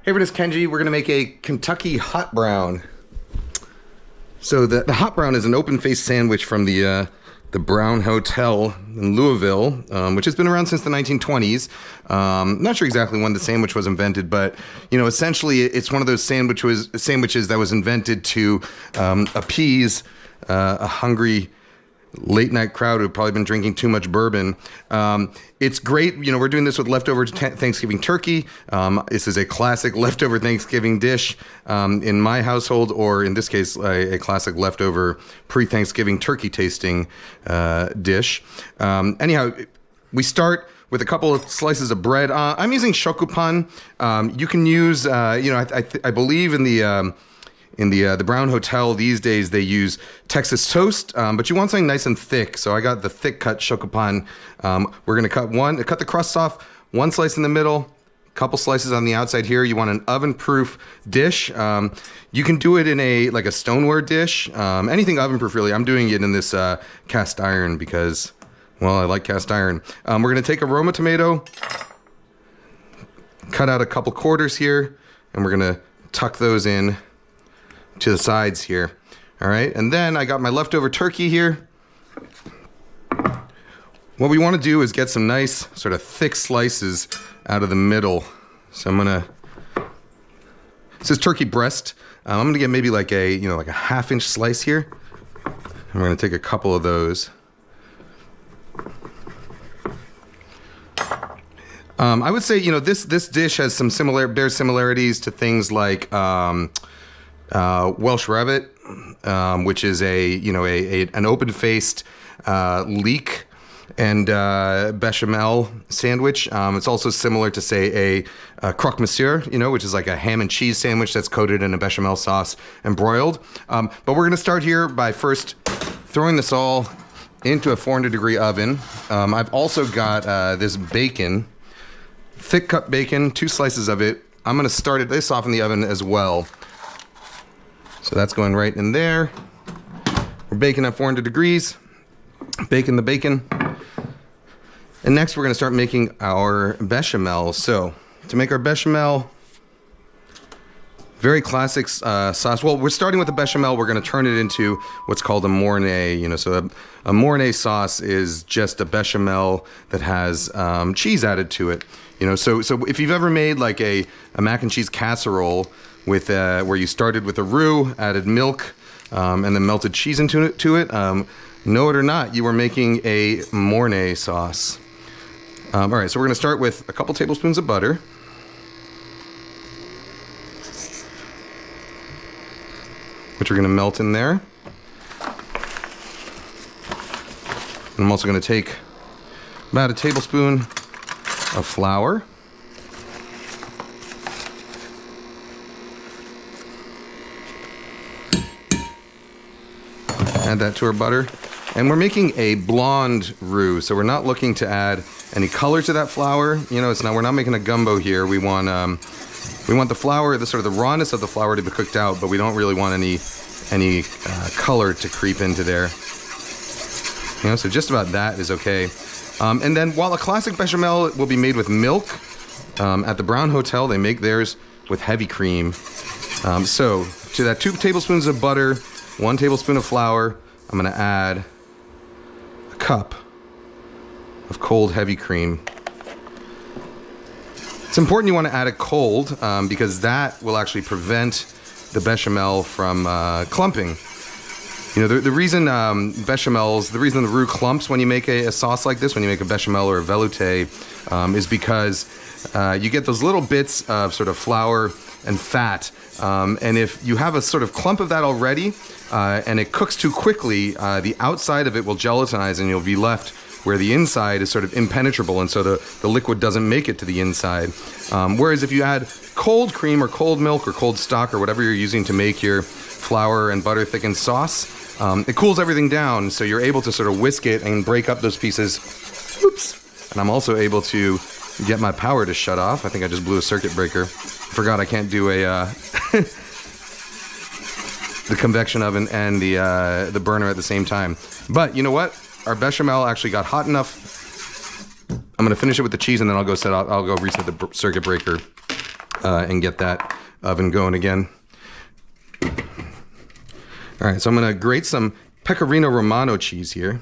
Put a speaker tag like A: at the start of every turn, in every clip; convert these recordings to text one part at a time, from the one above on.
A: Hey everyone, it's Kenji. We're gonna make a Kentucky hot brown. So the hot brown is an open-faced sandwich from the Brown Hotel in Louisville, which has been around since the 1920s. Not sure exactly when the sandwich was invented, but you know, essentially it's one of those sandwiches that was invented to appease a hungry late night crowd who had probably been drinking too much bourbon. It's great. You know, we're doing this with leftover Thanksgiving turkey. This is a classic leftover Thanksgiving dish in my household, or in this case, a classic leftover pre-Thanksgiving turkey tasting dish. Anyhow, we start with a couple of slices of bread. I'm using shokupan. You can use, you know, I believe in the Brown Hotel these days they use Texas toast, but you want something nice and thick. So I got the thick cut shokupan. We're gonna cut the crusts off, one slice in the middle, a couple slices on the outside here. You want an oven-proof dish. You can do it in like a stoneware dish, anything oven-proof really. I'm doing it in this cast iron because, well, I like cast iron. We're gonna take a Roma tomato, cut out a couple quarters here, and we're gonna tuck those in to the sides here. All right, and then I got my leftover turkey here. What we want to do is get some nice sort of thick slices out of the middle. So I'm gonna, this is turkey breast. I'm gonna get maybe like a, you know, like a half-inch slice here. And we're gonna take a couple of those. I would say, you know, this dish has some bears similarities to things like Welsh rabbit, which is an open-faced leek and bechamel sandwich. It's also similar to, say, a croque monsieur, you know, which is like a ham and cheese sandwich that's coated in a bechamel sauce and broiled. But we're going to start here by first throwing this all into a 400-degree oven. I've also got this bacon, thick cut bacon, 2 slices of it. I'm going to start this off in the oven as well. So that's going right in there. We're baking at 400 degrees, baking the bacon. And next we're gonna start making our bechamel. So to make our bechamel, very classic sauce. Well, we're starting with the bechamel. We're gonna turn it into what's called a Mornay. You know, so a Mornay sauce is just a bechamel that has cheese added to it. You know, so if you've ever made like a mac and cheese casserole, with where you started with a roux, added milk, and then melted cheese into it. Know it or not, you were making a Mornay sauce. All right, so we're gonna start with a couple tablespoons of butter. Which we're gonna melt in there. And I'm also gonna take about a tablespoon of flour. Add that to our butter. And we're making a blonde roux, so we're not looking to add any color to that flour. You know, we're not making a gumbo here. We want the flour, the sort of the rawness of the flour to be cooked out, but we don't really want any color to creep into there. You know, so just about that is okay. And then while a classic bechamel will be made with milk, at the Brown Hotel they make theirs with heavy cream. So to that 2 tablespoons of butter, 1 tablespoon of flour, I'm gonna add a cup of cold heavy cream. It's important you wanna add it cold because that will actually prevent the bechamel from clumping. You know, the reason the reason the roux clumps when you make a sauce like this, when you make a bechamel or a velouté, is because you get those little bits of sort of flour and fat. And if you have a sort of clump of that already, and it cooks too quickly, the outside of it will gelatinize and you'll be left where the inside is sort of impenetrable, and so the liquid doesn't make it to the inside. Whereas if you add cold cream or cold milk or cold stock or whatever you're using to make your flour and butter thickened sauce, it cools everything down, so you're able to sort of whisk it and break up those pieces. Oops. And I'm also able to get my power to shut off. I think I just blew a circuit breaker. Forgot I can't do a the convection oven and the burner at the same time. But you know what? Our bechamel actually got hot enough. I'm gonna finish it with the cheese and then I'll go reset the circuit breaker. and get that oven going again. All right, so I'm gonna grate some Pecorino Romano cheese here.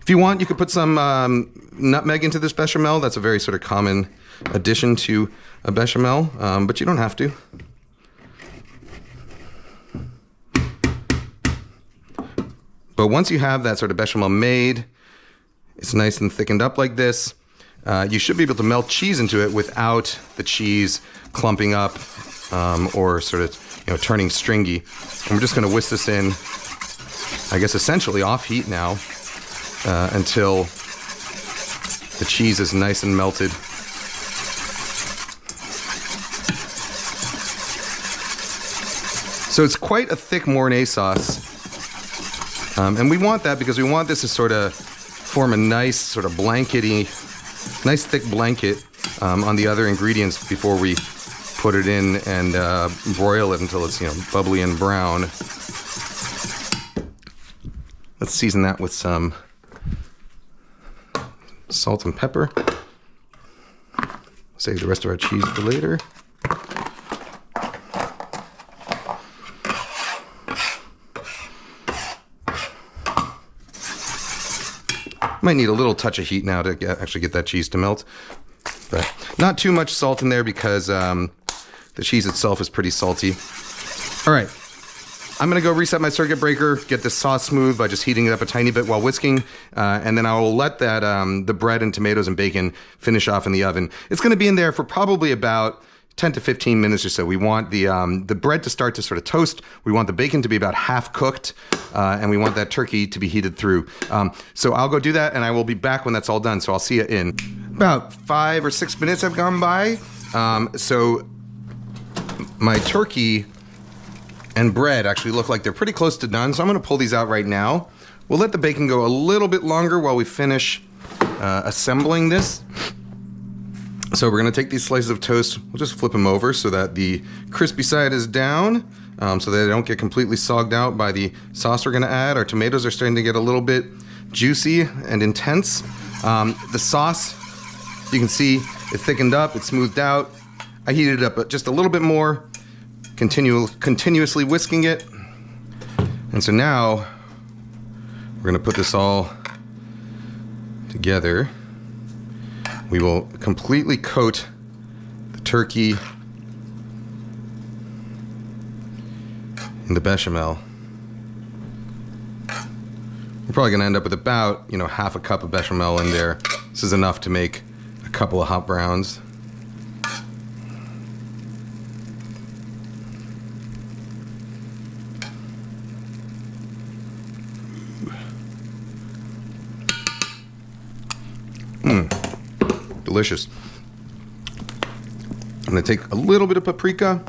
A: If you want, you could put some nutmeg into this bechamel. That's a very sort of common addition to a bechamel, but you don't have to. But once you have that sort of bechamel made, it's nice and thickened up like this, you should be able to melt cheese into it without the cheese clumping up or sort of turning stringy. And we're just going to whisk this in, I guess essentially off heat now, until the cheese is nice and melted. So it's quite a thick Mornay sauce. And we want that because we want this to sort of form a nice sort of blankety, nice thick blanket on the other ingredients before we put it in and broil it until it's bubbly and brown. Let's season that with some salt and pepper. Save the rest of our cheese for later. Might need a little touch of heat now to actually get that cheese to melt, but not too much salt in there because the cheese itself is pretty salty. All right, I'm gonna go reset my circuit breaker, get this sauce smooth by just heating it up a tiny bit while whisking, and then I will let that the bread and tomatoes and bacon finish off in the oven. It's gonna be in there for probably about 10 to 15 minutes or so. We want the bread to start to sort of toast. We want the bacon to be about half cooked, and we want that turkey to be heated through. So I'll go do that, and I will be back when that's all done. So I'll see you in about 5 or 6 minutes have gone by. So my turkey and bread actually look like they're pretty close to done. So I'm gonna pull these out right now. We'll let the bacon go a little bit longer while we finish assembling this. So we're gonna take these slices of toast, we'll just flip them over so that the crispy side is down, so that they don't get completely sogged out by the sauce we're gonna add. Our tomatoes are starting to get a little bit juicy and intense. The sauce, you can see it thickened up, it smoothed out. I heated it up just a little bit more, continuously whisking it. And so now we're gonna put this all together. We will completely coat the turkey in the bechamel. We're probably gonna end up with about, half a cup of bechamel in there. This is enough to make a couple of hot browns. Delicious. I'm gonna take a little bit of paprika.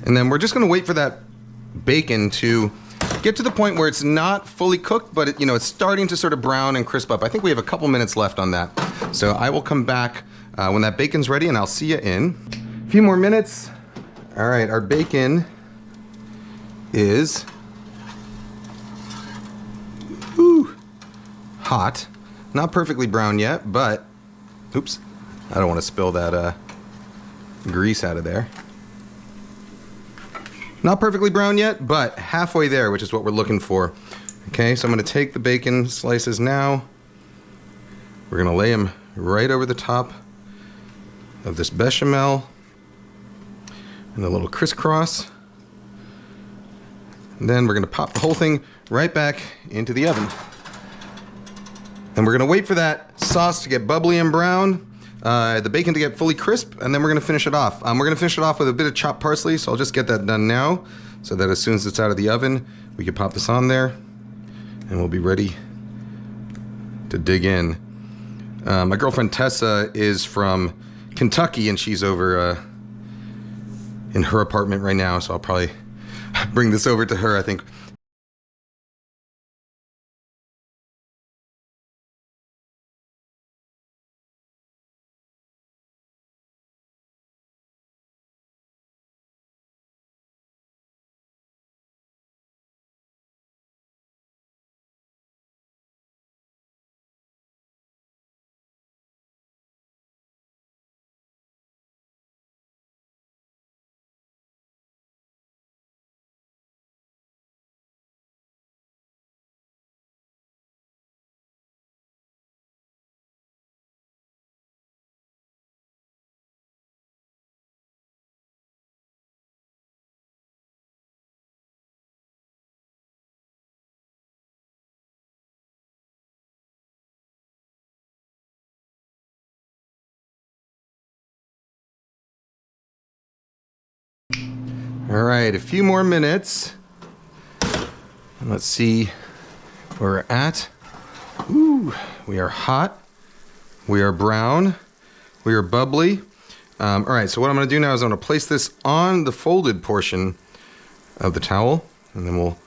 A: And then we're just gonna wait for that bacon to get to the point where it's not fully cooked, but it's starting to sort of brown and crisp up. I think we have a couple minutes left on that. So I will come back when that bacon's ready, and I'll see you in a few more minutes. All right, our bacon is hot. Not perfectly brown yet, but oops, I don't want to spill that grease out of there. Not perfectly brown yet, but halfway there, which is what we're looking for. Okay, so I'm going to take the bacon slices now. We're going to lay them right over the top of this bechamel and a little crisscross. And then we're gonna pop the whole thing right back into the oven. And we're gonna wait for that sauce to get bubbly and brown, the bacon to get fully crisp, and then we're gonna finish it off. We're gonna finish it off with a bit of chopped parsley, so I'll just get that done now, so that as soon as it's out of the oven, we can pop this on there, and we'll be ready to dig in. My girlfriend Tessa is from Kentucky, and she's over in her apartment right now, so I'll probably bring this over to her. I think All right, a few more minutes. Let's see where we're at. Ooh, we are hot. We are brown. We are bubbly. All right, so what I'm gonna do now is I'm gonna place this on the folded portion of the towel, and then we'll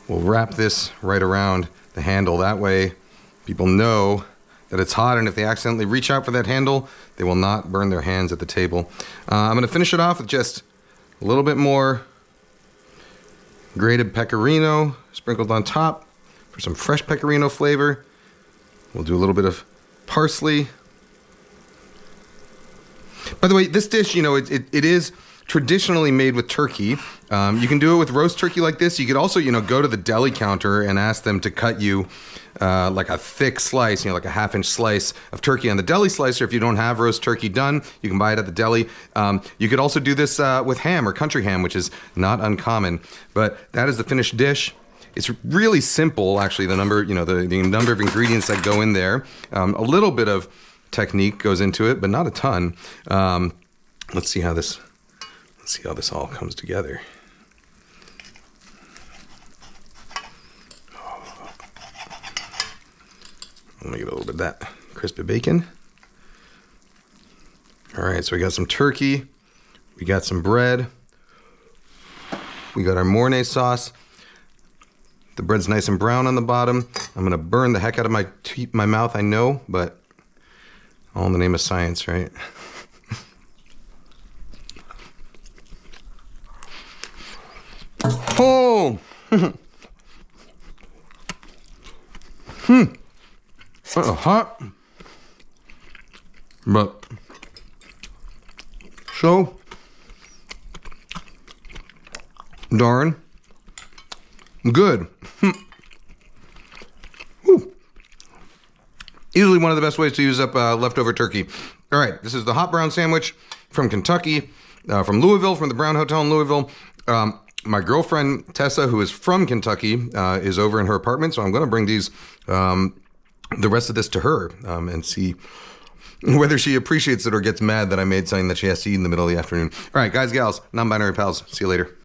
A: wrap this right around the handle. That way people know that it's hot, and if they accidentally reach out for that handle, they will not burn their hands at the table. I'm gonna finish it off with just a little bit more grated pecorino sprinkled on top for some fresh pecorino flavor. We'll do a little bit of parsley. By the way, this dish, you know, it is traditionally made with turkey. You can do it with roast turkey like this. You could also, you know, go to the deli counter and ask them to cut you like a thick slice, you know, like a half-inch slice of turkey on the deli slicer. If you don't have roast turkey done, you can buy it at the deli. You could also do this with ham or country ham, which is not uncommon. But that is the finished dish. It's really simple, actually. The number, you know, the number of ingredients that go in there. A little bit of technique goes into it, but not a ton. Let's see how this all comes together. Let me get a little bit of that crispy bacon. All right, so we got some turkey, we got some bread, we got our Mornay sauce. The bread's nice and brown on the bottom. I'm gonna burn the heck out of my mouth, I know, but all in the name of science, right? Oh! Hot, but so darn good. Woo. Easily one of the best ways to use up leftover turkey. All right, this is the hot brown sandwich from Kentucky, from Louisville, from the Brown Hotel in Louisville. My girlfriend, Tessa, who is from Kentucky, is over in her apartment, so I'm going to bring these, the rest of this to her and see whether she appreciates it or gets mad that I made something that she has to eat in the middle of the afternoon. All right, guys, gals, non-binary pals, see you later.